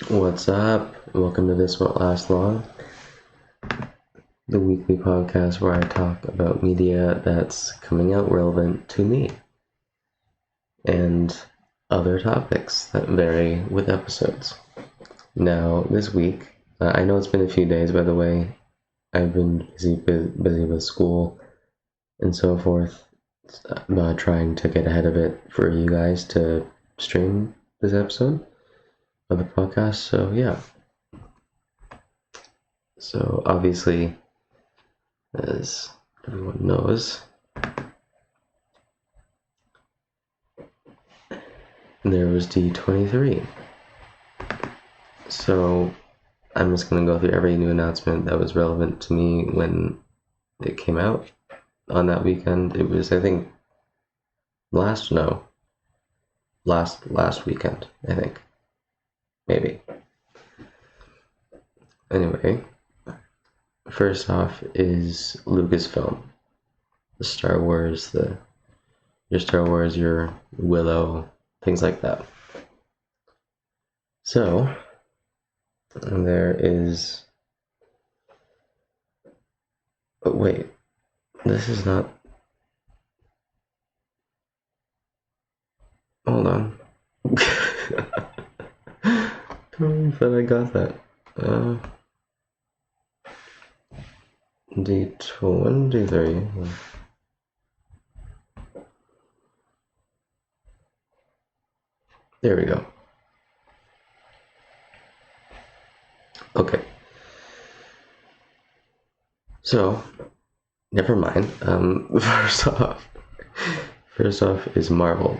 What's up? Welcome to This Won't Last Long, the weekly podcast where I talk about media that's coming out relevant to me and other topics that vary with episodes. Now, this week, I know it's been a few days, by the way. I've been busy with school and so forth, trying to get ahead of it for you guys to stream this episode of the podcast. So, yeah. So, obviously, as everyone knows, there was D23. So I'm just going to go through every new announcement that was relevant to me when it came out on that weekend. It was, I think, last weekend, I think. Maybe. Anyway, first off is Lucasfilm. The Star Wars, your Star Wars, your Willow, things like that. So, there is... Oh, wait. This is not... Hold on. Totally thought I got that. D23. There we go. Okay. So, never mind. First off is Marvel.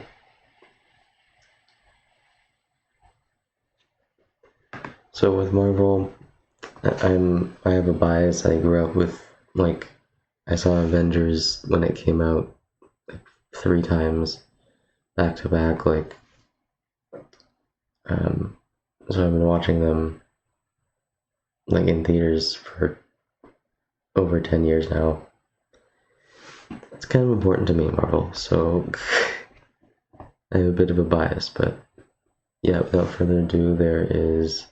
So with Marvel, I have a bias. I grew up with, I saw Avengers when it came out 3 times back to back, so I've been watching them in theaters for over 10 years now. It's kind of important to me, Marvel, so I have a bit of a bias, but yeah, without further ado, there is...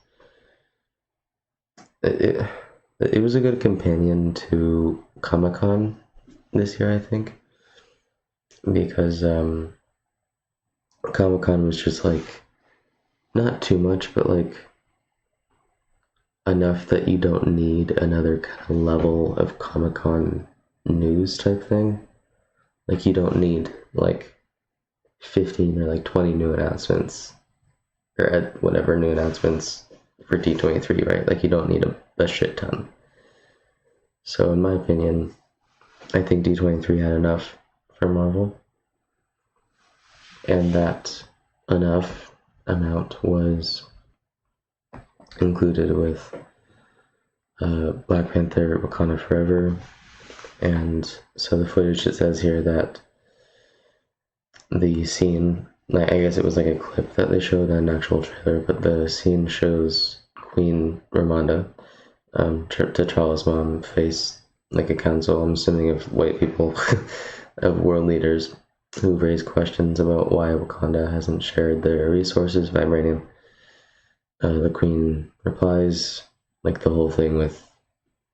It was a good companion to Comic-Con this year, I think, because Comic-Con was just not too much, but enough that you don't need another kind of level of Comic-Con news type thing. You don't need 15 or 20 new announcements, or whatever new announcements for D23, right? You don't need a shit ton. So in my opinion, I think D23 had enough for Marvel, and that enough amount was included with Black Panther Wakanda Forever. And so the footage, it says here that the scene, I guess it was a clip that they showed, an actual trailer, but the scene shows Queen Ramonda, T'Challa's mom, face a council, I'm assuming, of white people, of world leaders who've raised questions about why Wakanda hasn't shared their resources, vibranium. The Queen replies, the whole thing with,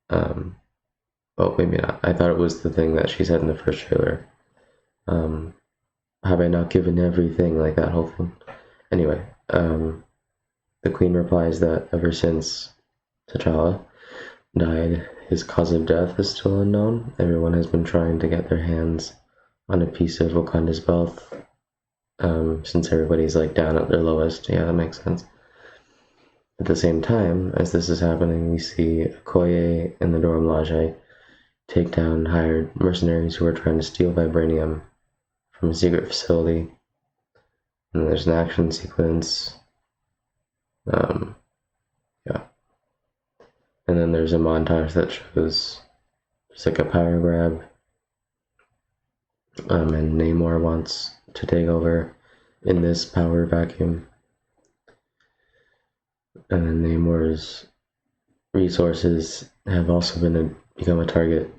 well, maybe not. I thought it was the thing that she said in the first trailer. Have I not given everything? That whole thing. Anyway, the Queen replies that ever since T'Challa died, his cause of death is still unknown. Everyone has been trying to get their hands on a piece of Wakanda's wealth, since everybody's down at their lowest. Yeah, that makes sense. At the same time, as this is happening, we see Okoye and the Dora Milaje take down hired mercenaries who are trying to steal vibranium from a secret facility. And there's an action sequence. Yeah. And then there's a montage that shows just a power grab. And Namor wants to take over in this power vacuum. And then Namor's resources have also become a target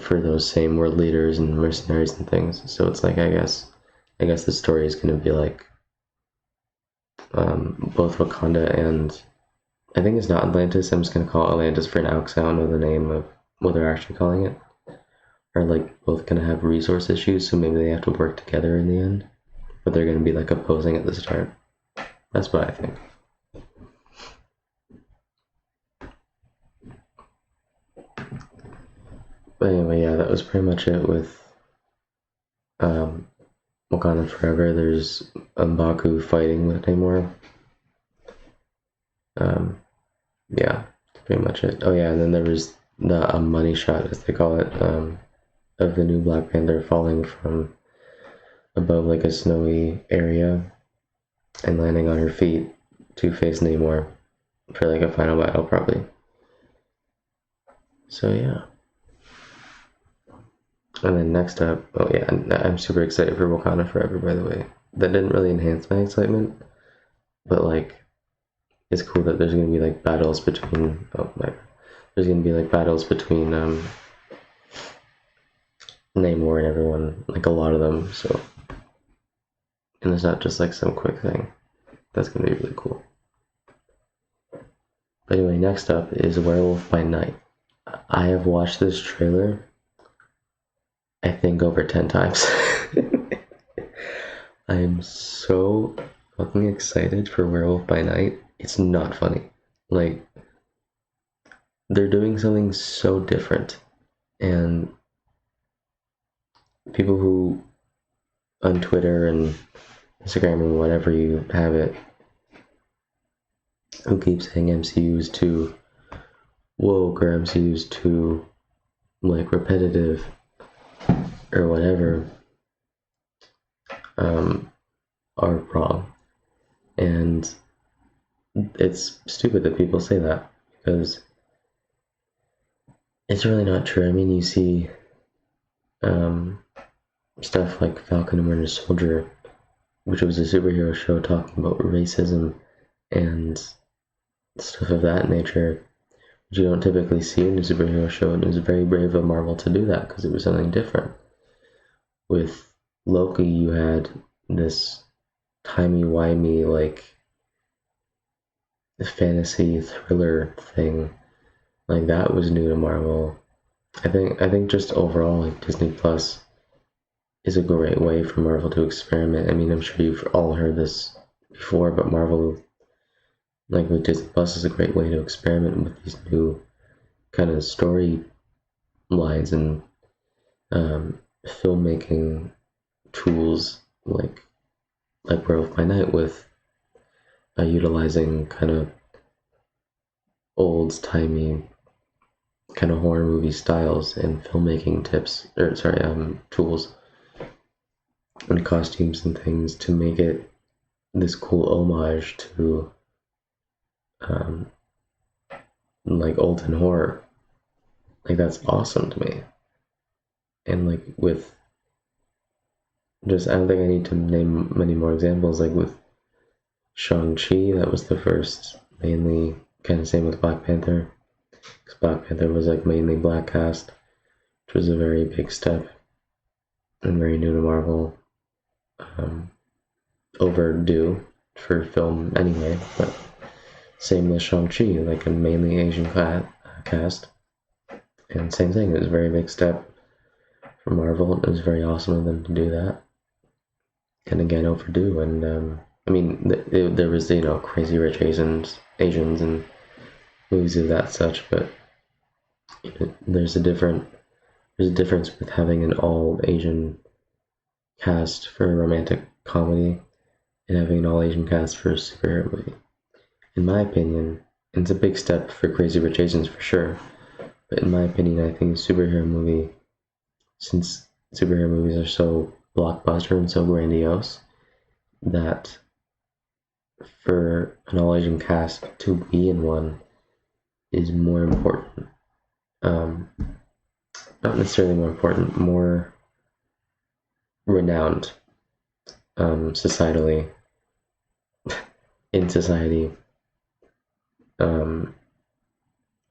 for those same world leaders and mercenaries and things. So it's I guess the story is going to be both Wakanda and I think it's not Atlantis. I'm just gonna call it Atlantis for now because I don't know the name of what they're actually calling it. Are like both gonna have resource issues, so maybe they have to work together in the end. But they're gonna be like opposing at the start. That's what I think. But anyway, yeah, that was pretty much it with Wakanda Forever. There's M'Baku fighting with Namor. Yeah, that's pretty much it. Oh yeah, and then there was the money shot, as they call it, of the new Black Panther falling from above like a snowy area and landing on her feet to face Namor for like a final battle, probably. So yeah. And then next up, oh yeah, I'm super excited for Wakanda Forever, by the way. That didn't really enhance my excitement, but like, it's cool that there's gonna be like battles between, there's gonna be like battles between Namor and everyone, like a lot of them, so. And it's not just like some quick thing. That's gonna be really cool. But anyway, next up is Werewolf by Night. I have watched this trailer, I think, over 10 times. I am so fucking excited for Werewolf by Night. It's not funny. Like, they're doing something so different. And people who on Twitter and Instagram or whatever you have it, who keep saying MCU's too woke or MCU's too like repetitive or whatever, are wrong. And it's stupid that people say that, because it's really not true. I mean, you see stuff like Falcon and Winter Soldier, which was a superhero show talking about racism and stuff of that nature, which you don't typically see in a superhero show, and it was very brave of Marvel to do that because it was something different. With Loki, you had this timey-wimey, like, fantasy thriller thing. Like, that was new to Marvel. I think just overall, like, Disney Plus is a great way for Marvel to experiment. I mean, I'm sure you've all heard this before, but Marvel, like with Disney Plus, is a great way to experiment with these new kind of story lines and filmmaking tools, like Werewolf by Night, with utilizing kind of old-timey kind of horror movie styles and filmmaking tools and costumes and things to make it this cool homage to like olden horror. Like, that's awesome to me. And like with just, I don't think I need to name many more examples. Like with Shang-Chi, that was the first mainly, kind of same with Black Panther, because Black Panther was like mainly black cast, which was a very big step and very new to Marvel. Overdue for film anyway, but same with Shang-Chi, like a mainly Asian cast, and same thing, it was a very big step for Marvel. It was very awesome of them to do that, and again, overdue. And I mean, there was, Crazy Rich Asians and movies of that such, but there's a difference with having an all Asian cast for a romantic comedy and having an all Asian cast for a superhero movie. In my opinion, and it's a big step for Crazy Rich Asians for sure, but in my opinion, I think a superhero movie, since superhero movies are so blockbuster and so grandiose, that for an all Asian cast to be in one is more important. Not necessarily more important, more renowned societally, in society,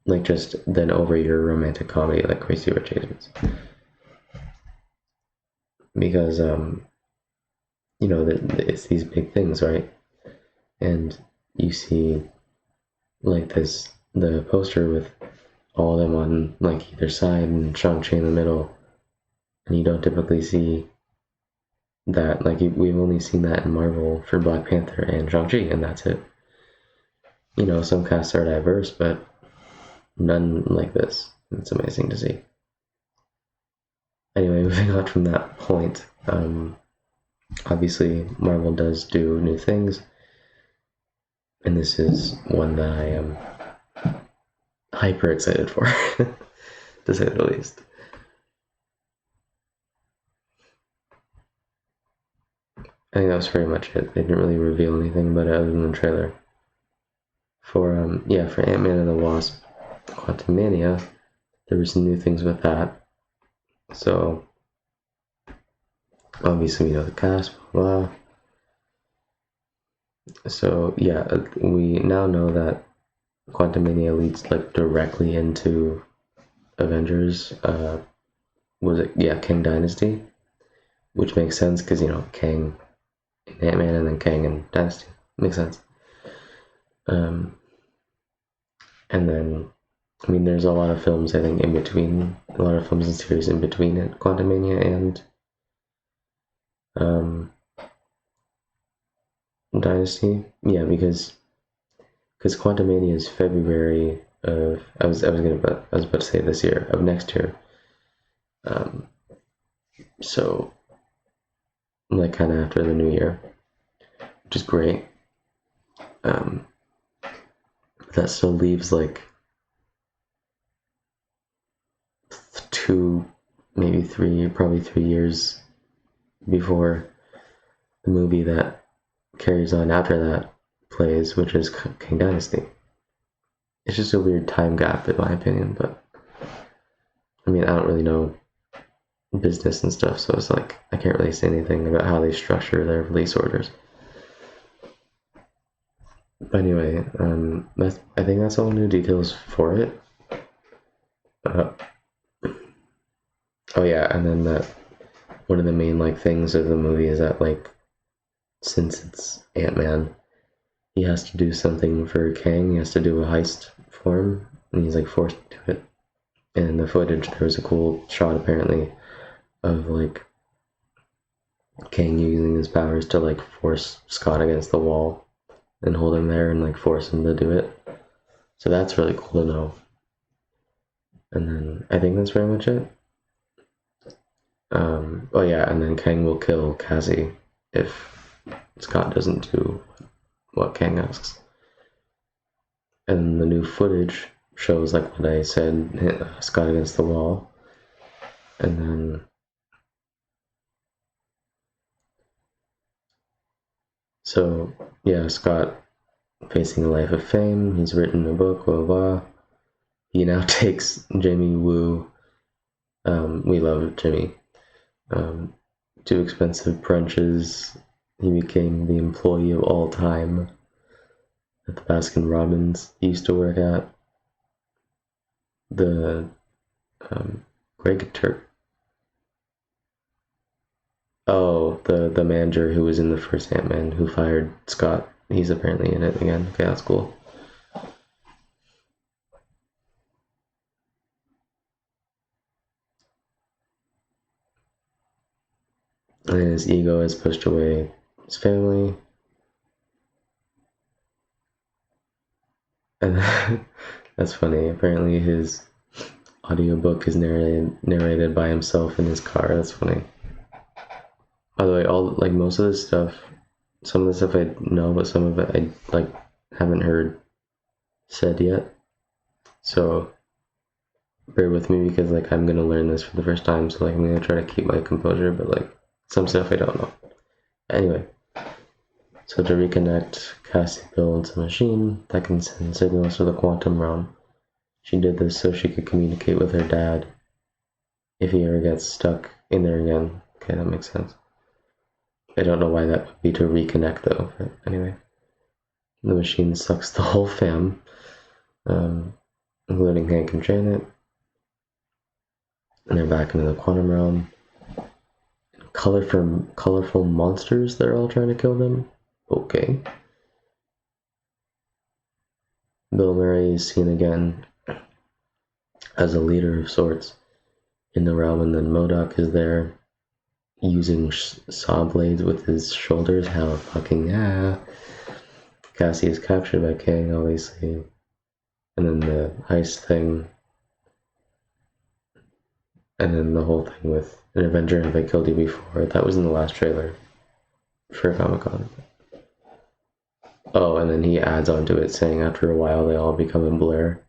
like just then over your romantic comedy like Crazy Rich Asians, because it's these big things, right? And you see like the poster with all of them on like either side and Shang-Chi in the middle, and you don't typically see that. Like we've only seen that in Marvel for Black Panther and Shang-Chi, and that's it. You know, some casts are diverse, but none like this. It's amazing to see. Anyway, moving on from that point, obviously Marvel does do new things, and this is one that I am hyper excited for, to say the least. I think that was pretty much it. They didn't really reveal anything about it other than the trailer. For Ant-Man and the Wasp, Quantumania, there were some new things with that. So obviously we know the cast, blah. So yeah, we now know that Quantumania leads like directly into Avengers. Was it Kang Dynasty, which makes sense because you know Kang in Ant-Man and then Kang in Dynasty makes sense. And then I mean, there's a lot of films I think in between, a lot of films and series in between it, Quantumania and Dynasty. Yeah, because Quantumania is February of I was about to say this year of next year. So like kind of after the new year, which is great. That still leaves like 2, maybe 3, probably 3 years before the movie that carries on after that plays, which is King Dynasty. It's just a weird time gap in my opinion, but I mean, I don't really know business and stuff, so it's like I can't really say anything about how they structure their release orders. But anyway, I think that's all new details for it. Oh yeah, and then that one of the main like things of the movie is that like since it's Ant-Man, he has to do something for Kang. He has to do a heist for him, and he's like forced to do it. And in the footage, there was a cool shot apparently of like Kang using his powers to like force Scott against the wall and hold him there and like force him to do it. So that's really cool to know. And then I think that's pretty much it. Oh yeah, and then Kang will kill Cassie if Scott doesn't do what Kang asks. And the new footage shows like what I said, hit Scott against the wall. And then so yeah, Scott facing a life of fame. He's written a book, blah blah blah. He now takes Jimmy Woo. We love Jimmy. Too expensive brunches. He became the employee of all time at the Baskin Robbins he used to work at. The Greg Turk. Oh, the manager who was in the first Ant-Man who fired Scott. He's apparently in it again. Okay, that's cool. And his ego has pushed away his family. And that's funny. Apparently his audiobook is narrated by himself in his car. That's funny. By the way, most of this stuff, some of the stuff I know, but some of it I haven't heard said yet. So bear with me because I'm gonna learn this for the first time. So I'm gonna try to keep my composure, but some stuff I don't know. Anyway, so to reconnect, Cassie builds a machine that can send signals to the quantum realm. She did this so she could communicate with her dad if he ever gets stuck in there again. Okay, that makes sense. I don't know why that would be to reconnect though, but anyway. The machine sucks the whole fam, including Hank and Janet. And they're back into the quantum realm. Colorful monsters, they're all trying to kill them. Okay. Bill Murray is seen again as a leader of sorts in the realm, and then MODOK is there using saw blades with his shoulders. How fucking yeah. Cassie is captured by Kang, obviously. And then the heist thing. And then the whole thing with an Avenger have I killed you before. That was in the last trailer for Comic-Con. Oh, and then he adds onto it saying after a while they all become a blur.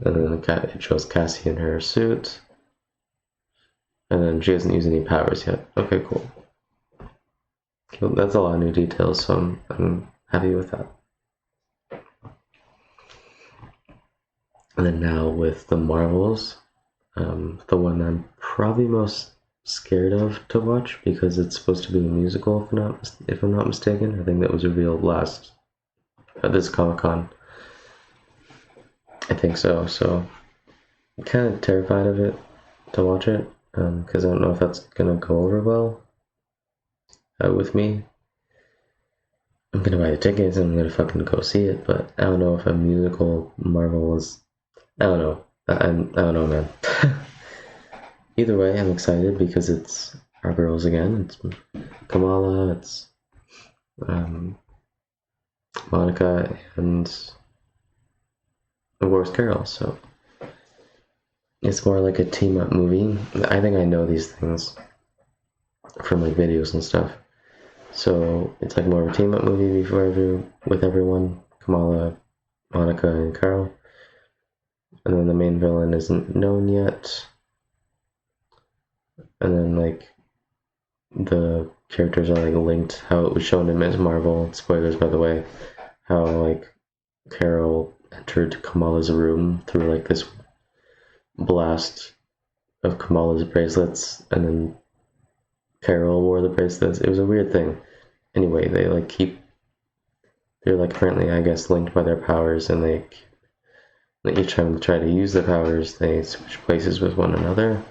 And then it shows Cassie in her suit. And then she hasn't used any powers yet. Okay, cool. Well, that's a lot of new details, so I'm happy with that. And then now with the Marvels, the one I'm probably most scared of to watch because it's supposed to be a musical, if I'm not mistaken. I think that was revealed last at this Comic-Con. I think so. So I'm kind of terrified of it to watch it because I don't know if that's gonna go over well with me. I'm gonna buy the tickets and I'm gonna fucking go see it, but I don't know if a musical Marvel is. I don't know. I don't know, man. Either way, I'm excited because it's our girls again. It's Kamala, it's Monica, and of course Carol. So it's more like a team-up movie. I think I know these things from like videos and stuff. So it's like more of a team-up movie with everyone. Kamala, Monica, and Carol. And then the main villain isn't known yet. And then like the characters are like linked, how it was shown in Ms. Marvel, spoilers by the way, how like Carol entered Kamala's room through like this blast of Kamala's bracelets, and then Carol wore the bracelets. It was a weird thing. Anyway, they're like apparently I guess linked by their powers, and each time they try to use their powers, they switch places with one another.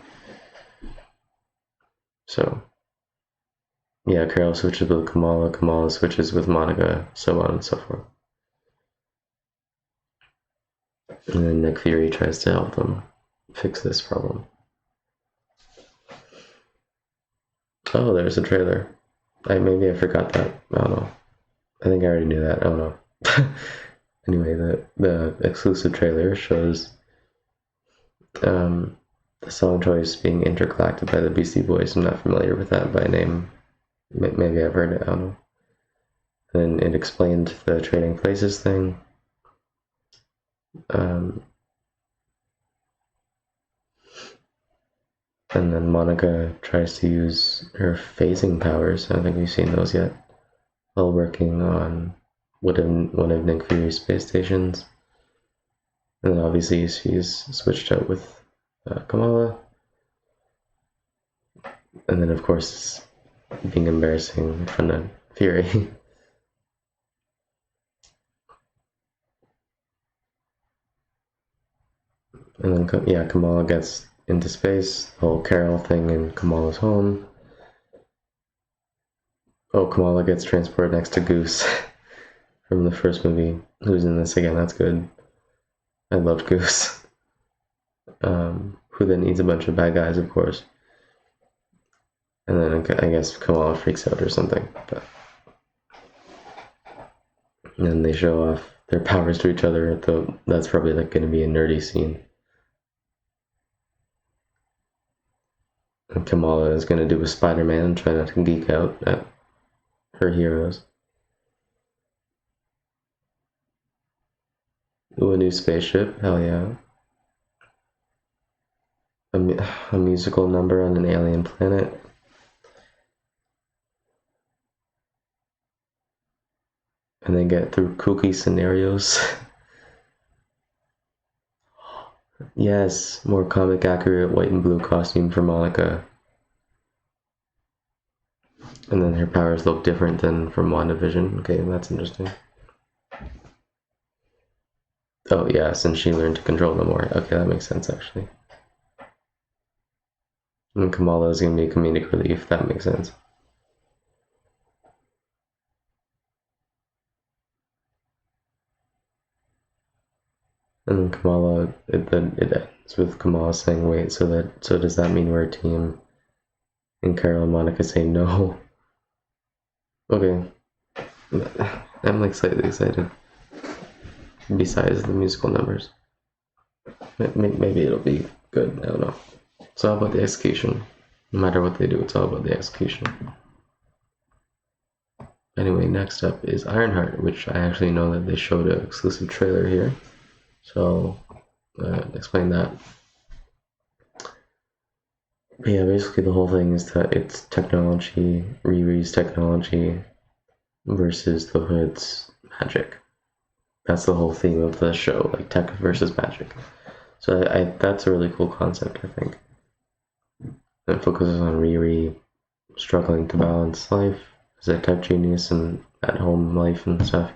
So yeah, Carol switches with Kamala, Kamala switches with Monica, so on and so forth. And then Nick Fury tries to help them fix this problem. Oh, there's a trailer. Maybe I forgot that. I don't know. I think I already knew that. I don't know. Anyway, the exclusive trailer shows the song choice being intergalacted by the Beastie Boys. I'm not familiar with that by name. Maybe I've heard it. I don't know. And it explained the trading places thing. And then Monica tries to use her phasing powers. I don't think we've seen those yet. While working on one of Nick Fury's space stations. And then obviously she's switched out with Kamala. And then of course it's being embarrassing in front of Fury. And then yeah, Kamala gets into space, the whole Carol thing in Kamala's home. Oh, Kamala gets transported next to Goose from the first movie. Who's in this again? That's good. I loved Goose. Who then eats a bunch of bad guys, of course. And then I guess Kamala freaks out or something. But and then they show off their powers to each other. That's probably like going to be a nerdy scene. And Kamala is going to do a Spider-Man and try not to geek out at her heroes. Ooh, a new spaceship. Hell yeah. A musical number on an alien planet. And they get through kooky scenarios. Yes, more comic accurate white and blue costume for Monica. And then her powers look different than from WandaVision. Okay, that's interesting. Oh yeah, since she learned to control them more. Okay, that makes sense actually. And Kamala is going to be comedic relief. That makes sense. And then Kamala, it ends with Kamala saying, "Wait, so does that mean we're a team?" And Carol and Monica say no. Okay, I'm like slightly excited. Besides the musical numbers, maybe it'll be good. I don't know. It's all about the execution. No matter what they do, it's all about the execution. Anyway, next up is Ironheart, which I actually know that they showed an exclusive trailer here. So, explain that. But yeah, basically the whole thing is that it's technology, Riri's technology versus the Hood's magic. That's the whole theme of the show, like tech versus magic. So that's a really cool concept, I think. It focuses on Riri struggling to balance life as a tech genius and at-home life and stuff.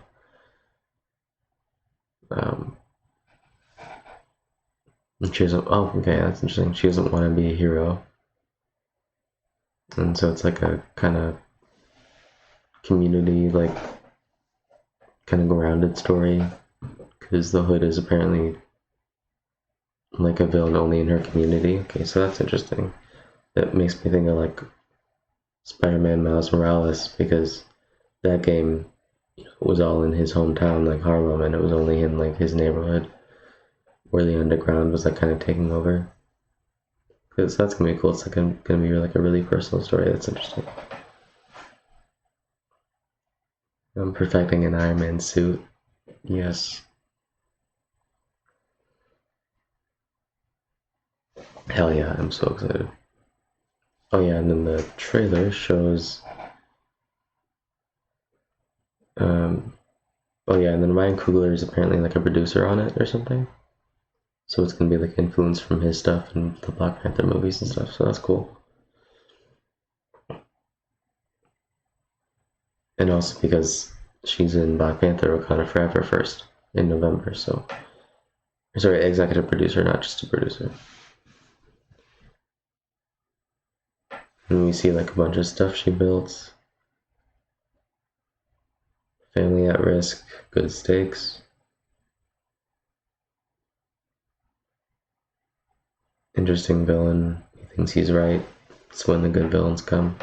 And she doesn't. Oh, okay, that's interesting. She doesn't want to be a hero, and so it's like a kind of community, like kind of grounded story, because the Hood is apparently like a villain only in her community. Okay, so that's interesting. That makes me think of like Spider-Man Miles Morales, because that game was all in his hometown, like Harlem, and it was only in like his neighborhood where the underground was like kind of taking over. Because that's gonna be cool. It's like gonna be like a really personal story. That's interesting. I'm perfecting an Iron Man suit. Yes. Hell yeah, I'm so excited. Oh yeah, and then the trailer shows oh yeah, and then Ryan Coogler is apparently like a producer on it or something. So it's gonna be like influence from his stuff and the Black Panther movies and stuff, so that's cool. And also because she's in Black Panther Wakanda Forever first in November, so sorry, executive producer, not just a producer. And we see like a bunch of stuff she built. Family at risk, good stakes. Interesting villain. He thinks he's right. It's when the good villains come.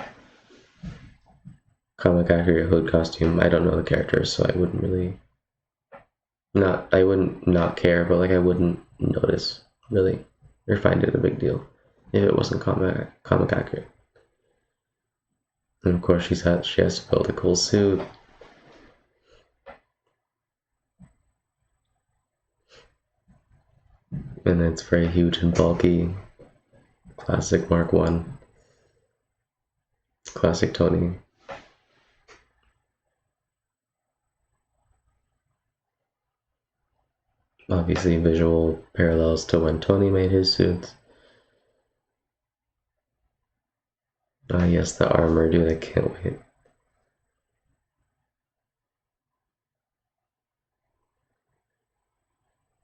Comic accurate Hood costume. I don't know the characters, so I wouldn't really I wouldn't not care, but like I wouldn't notice really or find it a big deal if it wasn't comic accurate. And of course she has to build a cool suit. And it's very huge and bulky. Classic Mark 1. Classic Tony. Obviously visual parallels to when Tony made his suits. Ah yes, the armor, dude, I can't wait.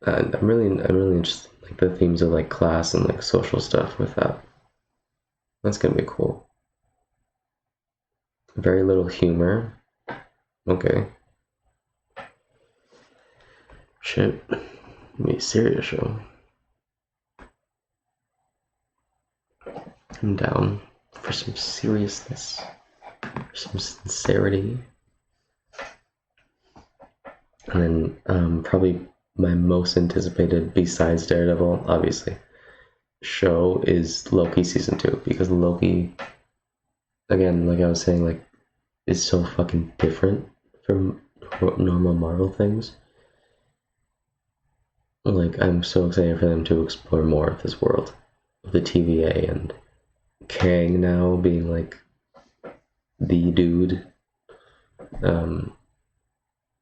I'm really interested in like the themes of like class and like social stuff with that. That's gonna be cool. Very little humor. Okay. Shit. Be a serious show. I'm down for some seriousness, for some sincerity. And then probably my most anticipated, besides Daredevil, obviously, show is Loki season 2, because Loki, again, like I was saying, like is so fucking different from normal Marvel things. Like I'm so excited for them to explore more of this world of the TVA and Kang now being like the dude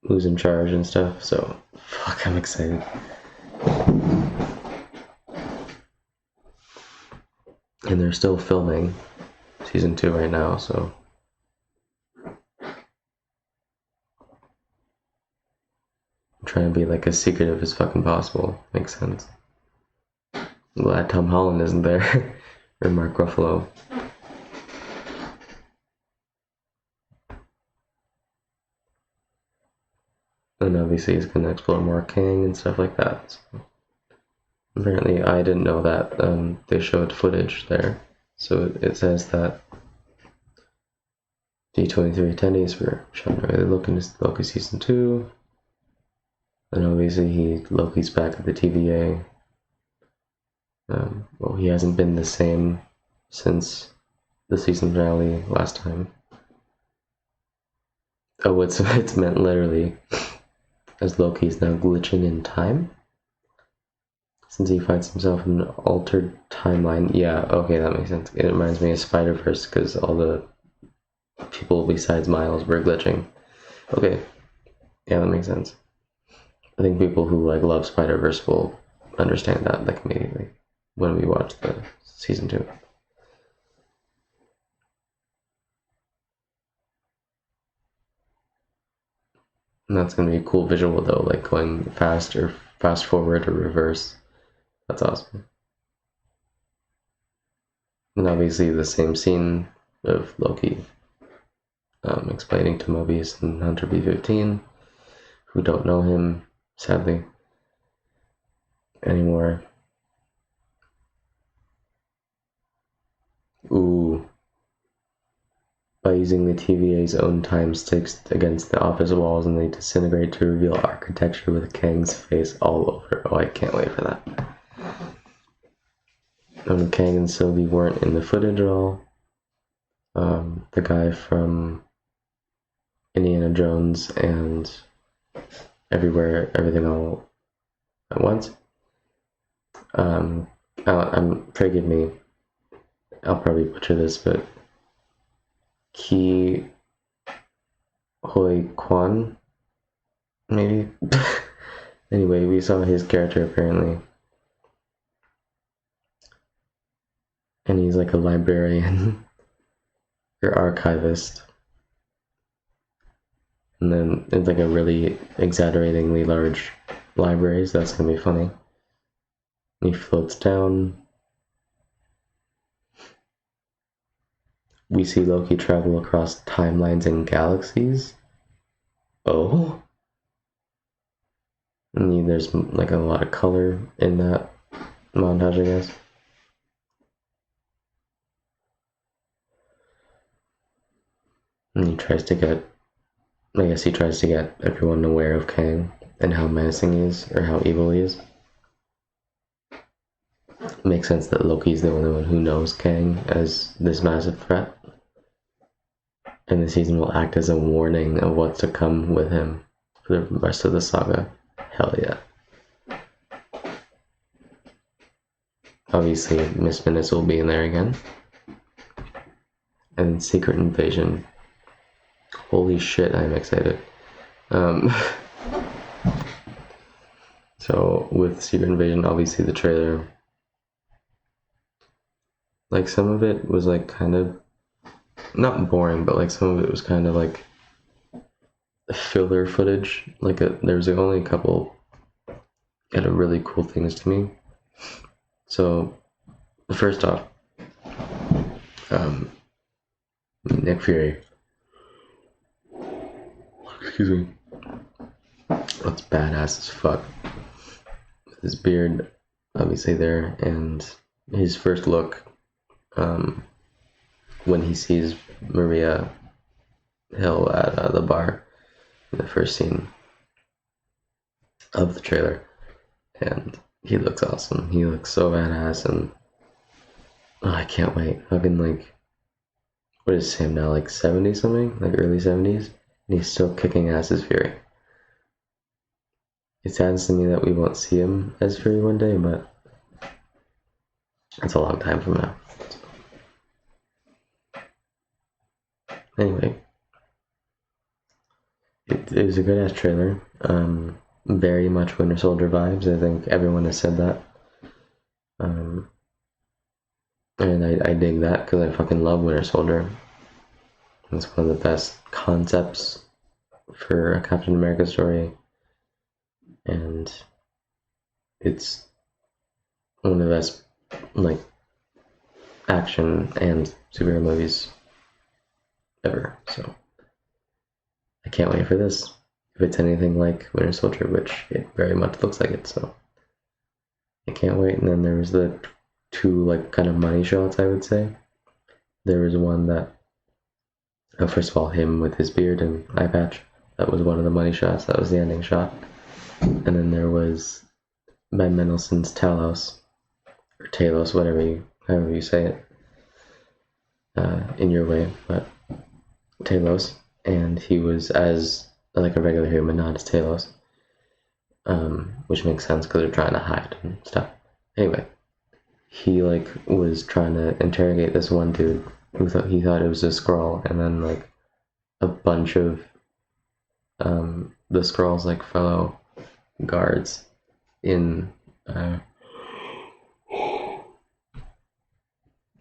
who's in charge and stuff. So fuck, I'm excited. And they're still filming season 2 right now, so I'm trying to be like as secretive as fucking possible. Makes sense. I'm glad Tom Holland isn't there. Or Mark Ruffalo. And obviously he's going to explore more Kang and stuff like that. So apparently I didn't know that they showed footage there. So it says that D23 attendees were shown early Loki Season 2. And obviously Loki's back at the TVA. Well, he hasn't been the same since the season finale last time. Oh, it's meant literally, as Loki's now glitching in time, since he finds himself in an altered timeline. Yeah, okay, that makes sense. It reminds me of Spider-Verse, because all the people besides Miles were glitching. Okay, yeah, that makes sense. I think people who love Spider-Verse will understand that immediately when we watch the season 2. And that's gonna be a cool visual though, going fast forward or reverse. That's awesome. And obviously the same scene of Loki explaining to Mobius and Hunter B-15, who don't know him, sadly, anymore. Ooh. By using the TVA's own time sticks against the office walls, and they disintegrate to reveal architecture with Kang's face all over. Oh, I can't wait for that. Kang and Sylvie weren't in the footage at all. The guy from Indiana Jones and Everything All at Once. Forgive me, I'll probably butcher this, but Ki Hoi Kwan, maybe? Anyway, we saw his character apparently. And he's like a librarian or archivist. And then it's like a really exaggeratingly large library, so that's gonna be funny. And he floats down. We see Loki travel across timelines and galaxies. Oh. And there's a lot of color in that montage, I guess. And he tries to get everyone aware of Kang and how menacing he is, or how evil he is. It makes sense that Loki's the only one who knows Kang as this massive threat. And the season will act as a warning of what's to come with him for the rest of the saga. Hell yeah. Obviously, Miss Minutes will be in there again. And Secret Invasion. Holy shit, I'm excited. So, with Secret Invasion, obviously the trailer, some of it was kind of, not boring, but some of it was kind of filler footage. There was only a couple kind of really cool things to me. So, first off, Nick Fury. Excuse me. That's badass as fuck. With his beard, obviously there, and his first look, when he sees Maria Hill at the bar in the first scene of the trailer, and he looks awesome. He looks so badass, and I can't wait. Fucking what is Sam now, 70 something, early 70s, and he's still kicking ass as Fury. It saddens to me that we won't see him as Fury one day, but that's a long time from now. Anyway, it was a good ass trailer. Very much Winter Soldier vibes. I think everyone has said that. And I dig that because I fucking love Winter Soldier. It's one of the best concepts for a Captain America story. And it's one of the best, action and superhero movies ever. So I can't wait for this. if it's anything like Winter Soldier, which it very much looks like it, so I can't wait. And then there was the two like kind of money shots, I would say. There was one that, first of all, him with his beard and eye patch. That was one of the money shots. That was the ending shot. And then there was Ben Mendelsohn's Talos, or Talos, however you say it, in your way, but Talos, and he was as like a regular human, not as Talos, which makes sense because they're trying to hide and stuff. Anyway, he like was trying to interrogate this one dude who thought it was a Skrull, and then like a bunch of the Skrull's like fellow guards in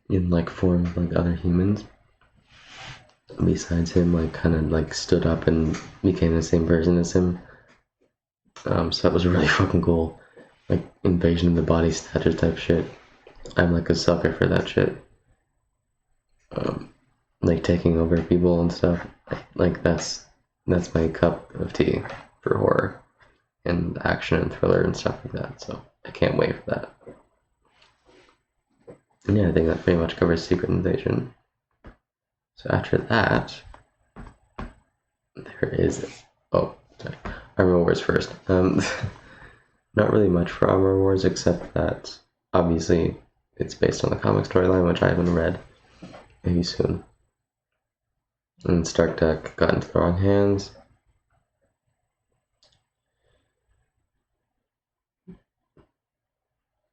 like form of like other humans besides him, like kind of like stood up and became the same person as him. So that was really fucking cool, like invasion of the body snatchers type shit. I'm like a sucker for that shit. Like taking over people and stuff. Like that's my cup of tea for horror and action and thriller and stuff like that. So I can't wait for that. And yeah, I think that pretty much covers Secret Invasion. So after that, there is Armor Wars first. Not really much for Armor Wars except that obviously it's based on the comic storyline, which I haven't read. Maybe soon. And Stark Deck got into the wrong hands.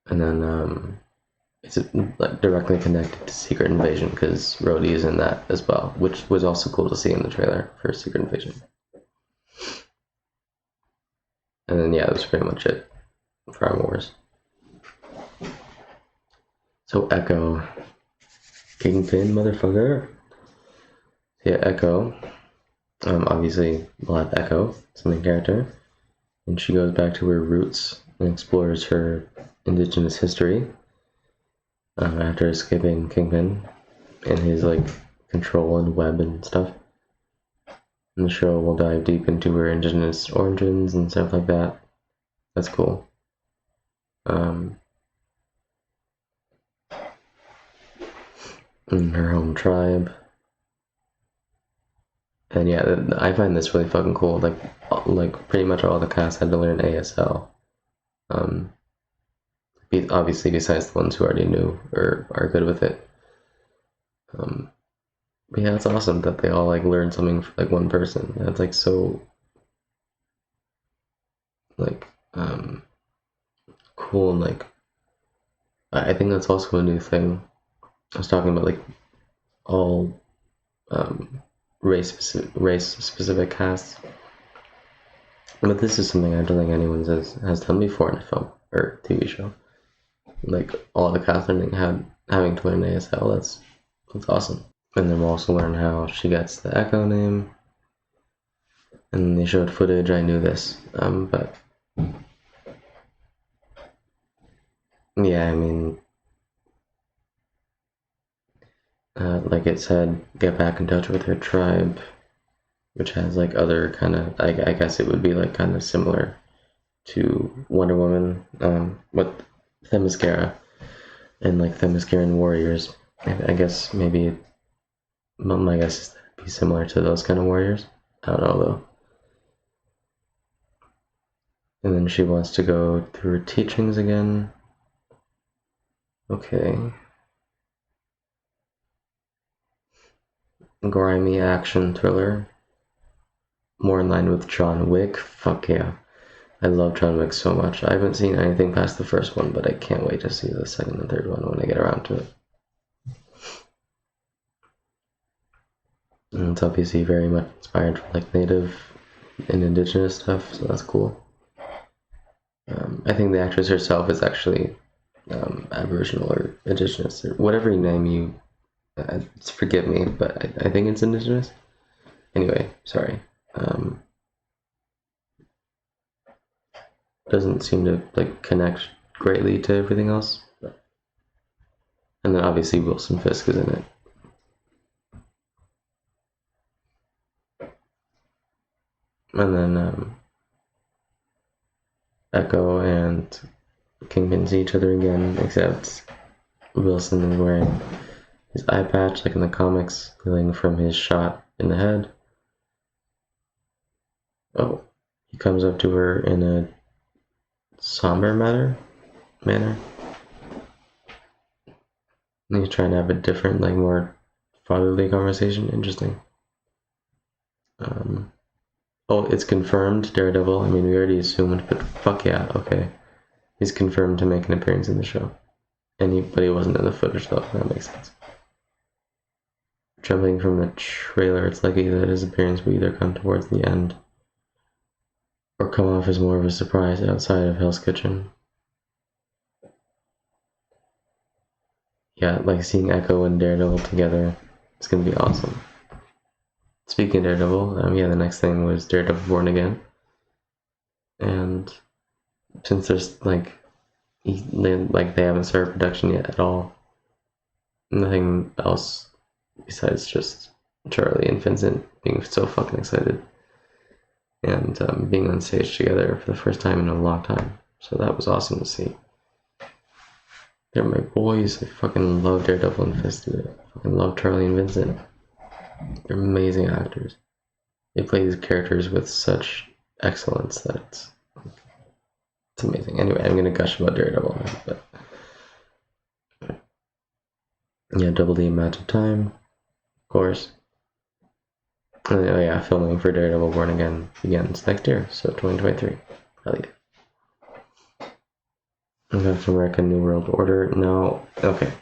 And then it's like directly connected to Secret Invasion because Rhodey is in that as well, which was also cool to see in the trailer for Secret Invasion. And then yeah, that was pretty much it for Armor Wars. So Echo, Kingpin, motherfucker. Yeah, Echo. Obviously, we'll have Echo, it's the main character, and she goes back to her roots and explores her indigenous history after escaping Kingpin and his like control and web and stuff. And the show will dive deep into her indigenous origins and stuff like that. That's cool. In her home tribe. And yeah, I find this really fucking cool. Like pretty much all the cast had to learn ASL. Obviously, besides the ones who already knew or are good with it. But yeah, it's awesome that they all like learn something for like one person. That's like so like cool, and like I think that's also a new thing. I was talking about like all race specific casts, but this is something I don't think anyone has done before in a film or TV show. Like all the cast learning having to learn ASL. That's awesome. And then we'll also learn how she gets the Echo name. And they showed footage. I knew this, but yeah, I mean, like it said, get back in touch with her tribe, which has like other kind of, I guess it would be like kind of similar to Wonder Woman, with Themyscira and like Themysciran warriors. I guess maybe my guess is that it'd be similar to those kind of warriors. I don't know though. And then she wants to go through her teachings again. Okay. Grimy action thriller. More in line with John Wick. Fuck yeah. I love John Wick so much. I haven't seen anything past the first one, but I can't wait to see the second and third one when I get around to it. And it's obviously very much inspired from like native and indigenous stuff, so that's cool. I think the actress herself is actually Aboriginal or indigenous, or whatever name you, forgive me, but I think it's indigenous. Anyway, sorry. Doesn't seem to like connect greatly to everything else. And then obviously Wilson Fisk is in it. And then Echo and Kingpin see each other again, except Wilson is wearing his eye patch like in the comics, healing from his shot in the head. Oh, he comes up to her in a somber manner. And he's trying to have a different, like, more fatherly conversation. Interesting. Oh, it's confirmed, Daredevil. I mean, we already assumed, but fuck yeah, okay. He's confirmed to make an appearance in the show. But he wasn't in the footage, though. That makes sense. Jumping from the trailer, it's likely that his appearance will either come towards the end or come off as more of a surprise outside of Hell's Kitchen. Yeah, like seeing Echo and Daredevil together, it's gonna be awesome. Speaking of Daredevil, yeah, the next thing was Daredevil Born Again. And since there's they haven't started production yet at all, nothing else besides just Charlie and Vincent being so fucking excited and being on stage together for the first time in a long time. So that was awesome to see. They're my boys. I fucking love Daredevil and Fist. I fucking love Charlie and Vincent. They're amazing actors. They play these characters with such excellence that it's amazing. Anyway, I'm gonna gush about Daredevil now, but yeah, double the amount of time, of course. And, oh yeah, filming for Daredevil Born Again begins next year, so 2023. Hell yeah. Captain America New World Order. No, okay.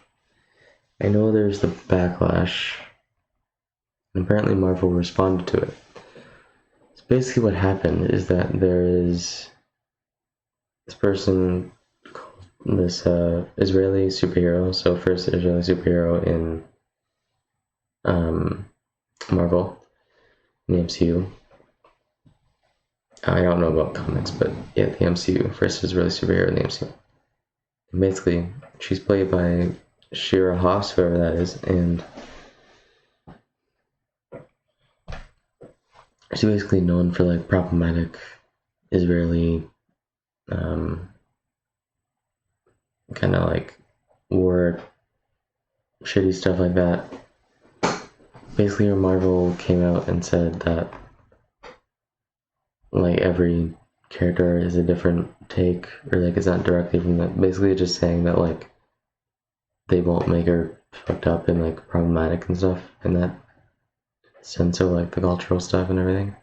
I know there's the backlash, and apparently Marvel responded to it. So basically what happened is that there is this person, this Israeli superhero, so first Israeli superhero in Marvel, in the MCU. I don't know about comics, but yeah, the MCU, first Israeli superhero in the MCU. And basically, she's played by Shira Haas, whoever that is, and she's basically known for like problematic Israeli kind of like war shitty stuff like that. Basically, Marvel came out and said that like every character is a different take, or like it's not directly from that. Basically, just saying that like they won't make her fucked up and like problematic and stuff in that sense of like the cultural stuff and everything.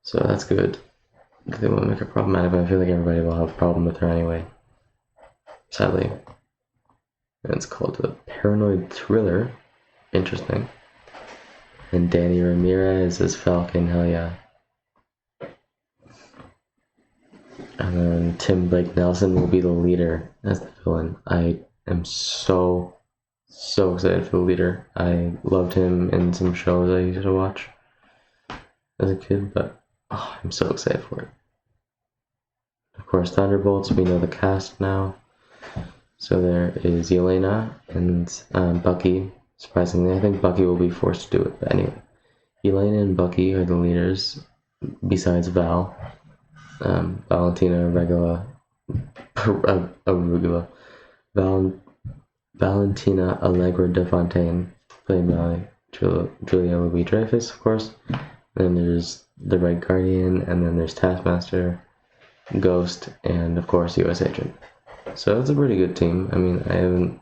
So that's good. They won't make her problematic, but I feel like everybody will have a problem with her anyway. Sadly. And it's called a paranoid thriller. Interesting. And Danny Ramirez is Falcon, hell yeah. And then Tim Blake Nelson will be the leader as the villain. I am so excited for the leader. I loved him in some shows I used to watch as a kid, but I'm so excited for it. Of course, Thunderbolts, we know the cast now. So there is Yelena and Bucky. Surprisingly, I think Bucky will be forced to do it, but anyway. Yelena and Bucky are the leaders, besides Val. Valentina Valentina Allegra de Fontaine, played by Julia Louis-Dreyfus, of course. And then there's the Red Guardian, and then there's Taskmaster, Ghost, and of course US Agent. So it's a pretty good team. I mean, I haven't,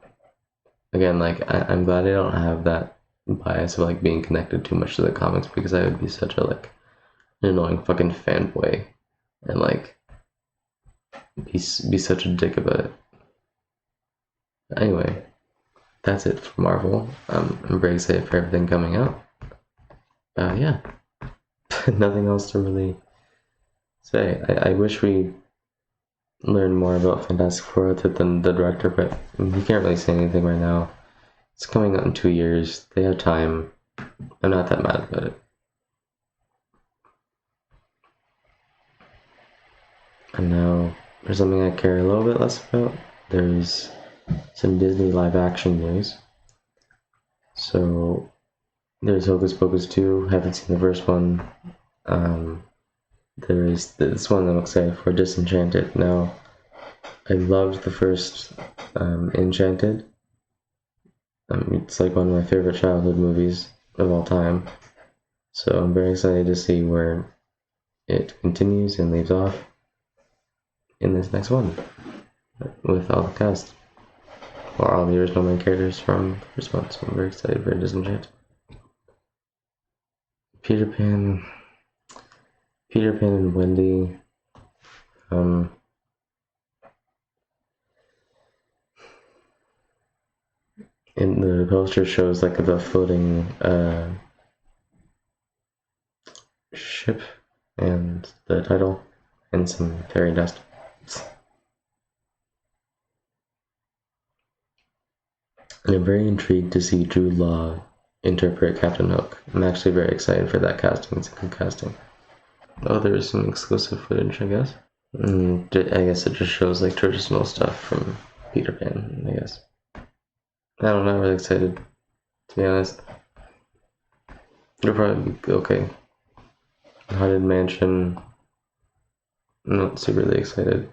again, like, I'm glad I don't have that bias of like being connected too much to the comics, because I would be such a like an annoying fucking fanboy and like be such a dick about it. Anyway, that's it for Marvel. I'm very excited for everything coming out. Yeah. Nothing else to really say. I wish we learned more about Fantastic Four other than the director, but you can't really say anything right now. It's coming out in 2 years. They have time. I'm not that mad about it. And now, there's something I care a little bit less about. There's some Disney live action news. So, there's Hocus Pocus 2. Haven't seen the first one. There is this one I'm excited for, Disenchanted. Now, I loved the first Enchanted. It's like one of my favorite childhood movies of all time. So I'm very excited to see where it continues and leaves off in this next one with all the cast or all the original main characters from the first one. So I'm very excited for Disenchanted. Peter Pan and Wendy. In the poster shows like the floating ship and the title and some fairy dust. And I'm very intrigued to see Jude Law interpret Captain Hook. I'm actually very excited for that casting. It's a good casting. Oh, there is some exclusive footage, I guess. I guess it just shows like traditional stuff from Peter Pan, I guess. I'm not really excited, to be honest. It'll probably be okay. Haunted Mansion. I'm not superly excited.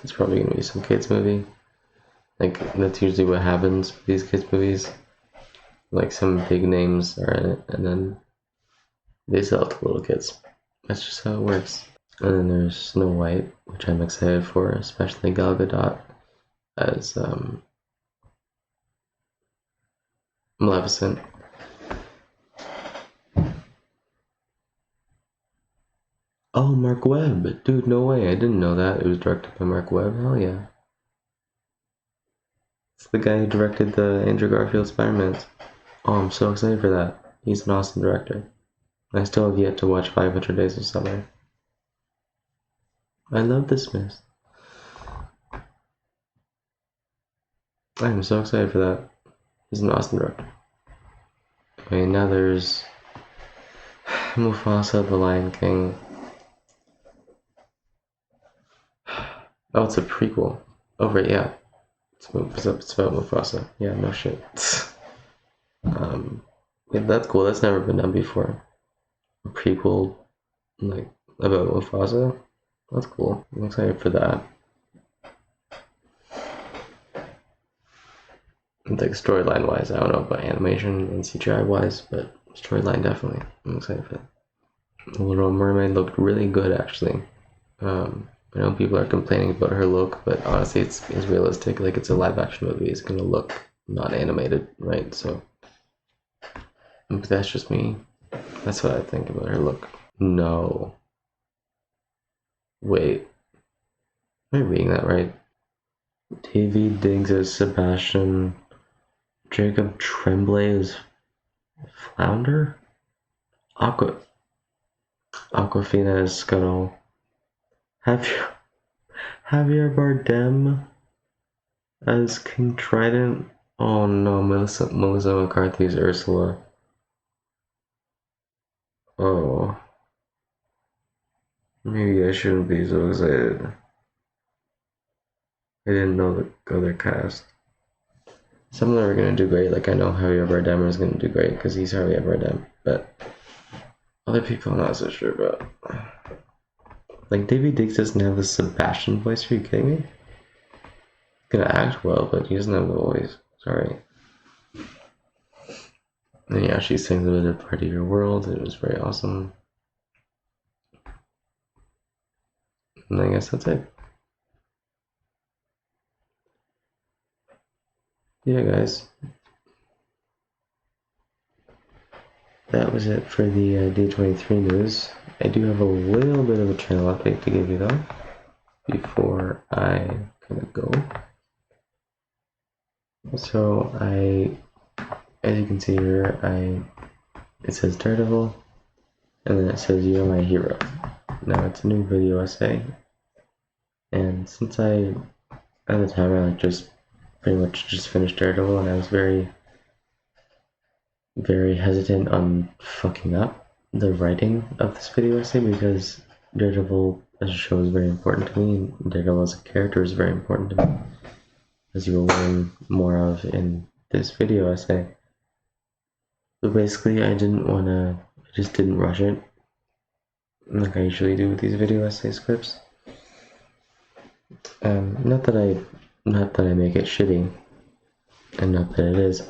It's probably gonna be some kids movie. Like, that's usually what happens with these kids movies. Like, some big names are in it, and then they sell it to little kids. That's just how it works. And then there's Snow White, which I'm excited for, especially Gal Gadot as Maleficent. Oh, Mark Webb! Dude, no way, I didn't know that. It was directed by Mark Webb, hell yeah. It's the guy who directed the Andrew Garfield Spider-Mans. Oh, I'm so excited for that. He's an awesome director. I still have yet to watch 500 Days of Summer. I love The Smiths. I'm so excited for that. He's an awesome director. Okay, now there's Mufasa, the Lion King. Oh, it's a prequel. Oh, right, yeah. It's about Mufasa. Yeah, no shit. Yeah, that's cool. That's never been done before. A prequel, like, about Mufasa. That's cool. I'm excited for that. Like, storyline wise, I don't know about animation and CGI wise, but storyline definitely. I'm excited for that. The Little Mermaid looked really good, actually. I know people are complaining about her look, but honestly, it's realistic. Like, it's a live action movie. It's gonna look not animated, right? So, but that's just me. That's what I think about her look. No. Wait. Am I reading that right? Davy Diggs as Sebastian. Jacob Tremblay as Flounder? Aquafina as Scuttle. Javier Bardem as King Trident. Oh no, Melissa McCarthy as Ursula. Oh. Maybe I shouldn't be so excited. I didn't know the other cast. Some of them are gonna do great. Like, I know Javier Bardem is gonna do great because he's Javier Bardem, but other people I'm not so sure about. Like, Davy Diggs doesn't have the Sebastian voice. Are you kidding me? He's gonna act well, but he doesn't have the voice. Sorry. And yeah, she sings a bit of Part of Your World. It was very awesome. And I guess that's it. Yeah, guys. That was it for the D23 news. I do have a little bit of a channel update to give you, though, before I kind of go. So as you can see here, it says Daredevil, and then it says You're My Hero. Now it's a new video essay, and since at the time I just pretty much just finished Daredevil, and I was very, very hesitant on fucking up the writing of this video essay because Daredevil as a show is very important to me, and Daredevil as a character is very important to me, as you will learn more of in this video essay. But basically, I just didn't rush it, like I usually do with these video essay scripts. Not that I make it shitty, and not that it is,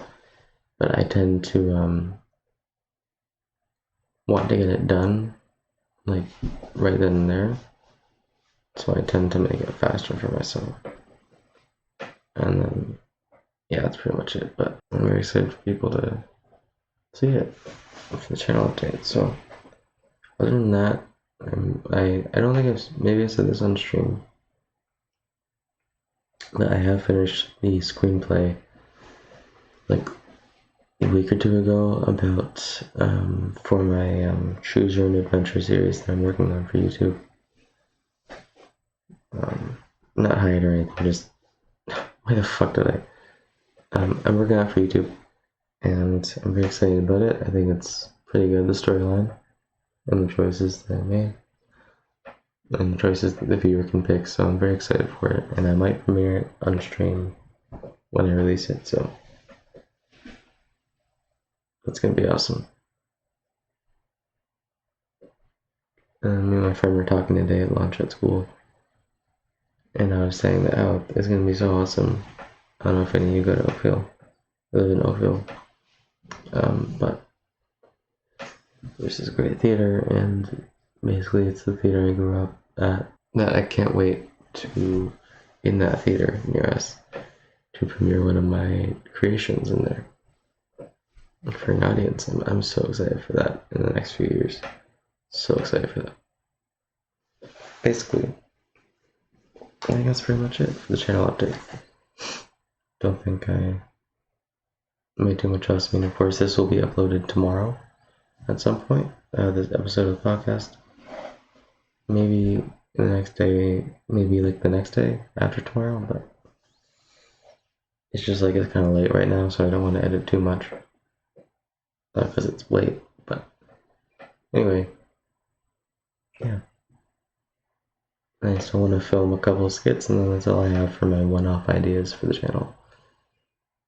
but I tend to want to get it done, like right then and there. So I tend to make it faster for myself. And then, yeah, that's pretty much it. But I'm very excited for people to see it for the channel update. So other than that, I don't think maybe I said this on stream, but I have finished the screenplay like a week or two ago about for my Choose Your Own Adventure series that I'm working on for YouTube. Not hired or anything, just why the fuck did I? I'm working on it for YouTube, and I'm very excited about it. I think it's pretty good, the storyline, and the choices that I made, and the choices that the viewer can pick, so I'm very excited for it, and I might premiere it on stream when I release it, so that's gonna be awesome. And me and my friend were talking today at lunch at school, and I was saying that, oh, it's gonna be so awesome. I don't know if any of you go to Oakville. I live in Oakville. But there's this great theater, and basically it's the theater I grew up at, that I can't wait to, in that theater near us, to premiere one of my creations in there for an audience. I'm so excited for that in the next few years. So excited for that. Basically, I think that's pretty much it for the channel update. Don't think I made too much else. I mean, of course, this will be uploaded tomorrow at some point, this episode of the podcast. Maybe the next day, maybe like the next day after tomorrow, but it's just like it's kind of late right now, so I don't want to edit too much because it's late. But anyway, yeah. I still want to film a couple of skits, and then that's all I have for my one-off ideas for the channel.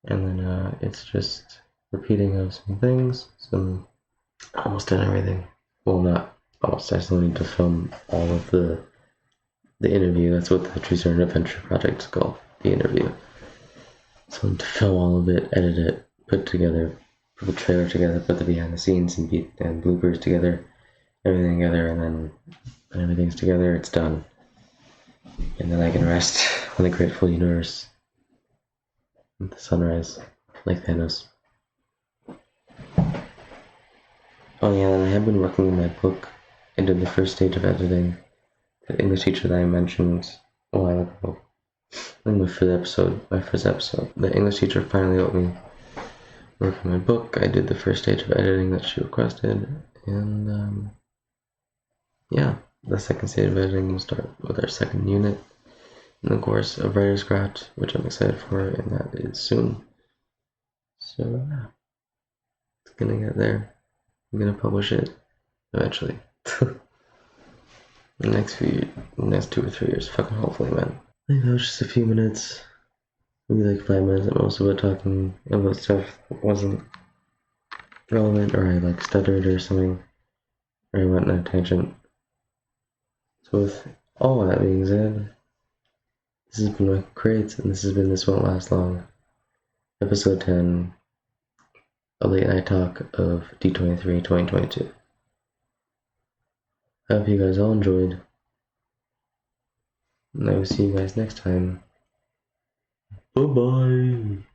And then it's just repeating of some things, almost done everything. Well, not almost. I still need to film all of the interview. That's what the Choose Your Own Adventure project is called, the interview. So I need to film all of it, edit it, put the trailer together, put the behind the scenes and bloopers together, everything together, and then when everything's together, it's done. And then I can rest on the grateful universe with the sunrise, like Thanos. Oh yeah, and I have been working on my book. I did the first stage of editing. The English teacher that I mentioned a while ago. In my first episode, the English teacher finally let me work on my book. I did the first stage of editing that she requested, and yeah, the second stage of editing will start with our second unit in the course of Writer's Craft, which I'm excited for, and that is soon. So yeah, it's gonna get there. I'm gonna publish it eventually. the next 2 or 3 years, fucking hopefully, man. I think that was just a few minutes, maybe like 5 minutes at most, about talking about stuff that wasn't relevant, or I like stuttered or something, or I went on a tangent. So with all that being said, this has been Michael Crates, and This Won't Last Long, episode 10, a late night talk of D23 2022. I hope you guys all enjoyed, and I will see you guys next time. Bye bye!